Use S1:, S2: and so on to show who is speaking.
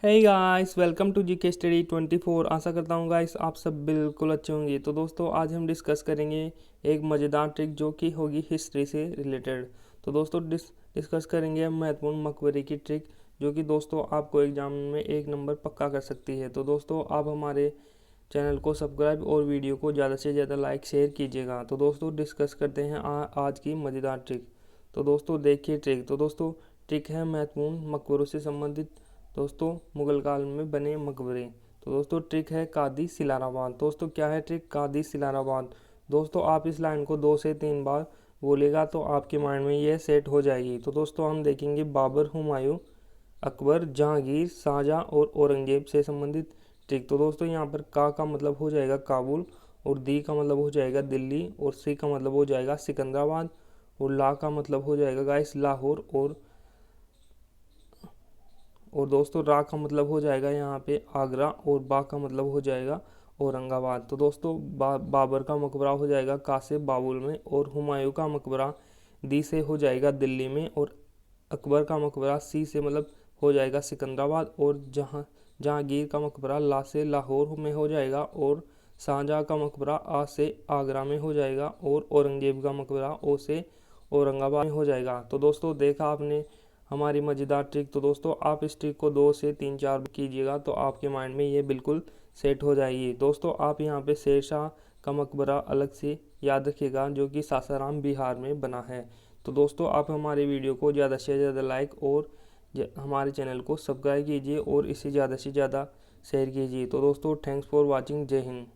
S1: Hey guys, welcome to GK study 24। आशा करता हूँ गाइस आप सब बिल्कुल अच्छे होंगे। तो दोस्तों आज हम डिस्कस करेंगे एक मज़ेदार ट्रिक जो कि होगी हिस्ट्री से रिलेटेड। तो दोस्तों डिस्कस करेंगे हम महत्वपूर्ण मकबरे की ट्रिक जो कि दोस्तों आपको एग्जाम में 1 नंबर पक्का कर सकती है। तो दोस्तों आप हमारे चैनल को सब्सक्राइब और वीडियो को ज़्यादा से ज़्यादा लाइक शेयर कीजिएगा। तो दोस्तों डिस्कस करते हैं आज की मज़ेदार ट्रिक। तो दोस्तों देखिए ट्रिक। तो दोस्तों ट्रिक है महत्वपूर्ण मकबरों से संबंधित दोस्तों मुगल काल में बने मकबरे। तो दोस्तों ट्रिक है कादी सिलाराबाद। दोस्तों क्या है ट्रिक कादी सिलाराबाद। दोस्तों आप इस लाइन को 2 से 3 बार बोलेगा तो आपके माइंड में ये सेट हो जाएगी। तो दोस्तों हम देखेंगे बाबर, हुमायूं, अकबर, जहांगीर, शाहजहां और औरंगजेब से संबंधित ट्रिक। तो दोस्तों यहाँ पर का मतलब हो जाएगा काबुल, और दी का मतलब हो जाएगा दिल्ली, और सी का मतलब हो जाएगा सिकंदराबाद, और ला का मतलब हो जाएगा गाइस लाहौर, और दोस्तों रा का मतलब हो जाएगा यहाँ पे आगरा, और बा का मतलब हो जाएगा औरंगाबाद। तो दोस्तों बाबर का मकबरा हो जाएगा का से बाबुल में, और हुमायूं का मकबरा दी से हो जाएगा दिल्ली में, और अकबर का मकबरा सी से मतलब हो जाएगा सिकंदराबाद, और जहांगीर का मकबरा ला से लाहौर में हो जाएगा, और शाहजहाँ का मकबरा आ से आगरा में हो जाएगा, और औरंगजेब का मकबरा ओ से औरंगाबाद में हो जाएगा। तो दोस्तों देखा आपने हमारी मज़ेदार ट्रिक। तो दोस्तों आप इस ट्रिक को 2 से 3-4 कीजिएगा तो आपके माइंड में ये बिल्कुल सेट हो जाएगी। दोस्तों आप यहाँ पे शेरशाह का मकबरा अलग से याद रखिएगा जो कि सासाराम बिहार में बना है। तो दोस्तों आप हमारे वीडियो को ज़्यादा से ज़्यादा लाइक और हमारे चैनल को सब्सक्राइब कीजिए और इसे ज़्यादा से ज़्यादा शेयर कीजिए। तो दोस्तों थैंक्स फॉर वॉचिंग। जय हिंद।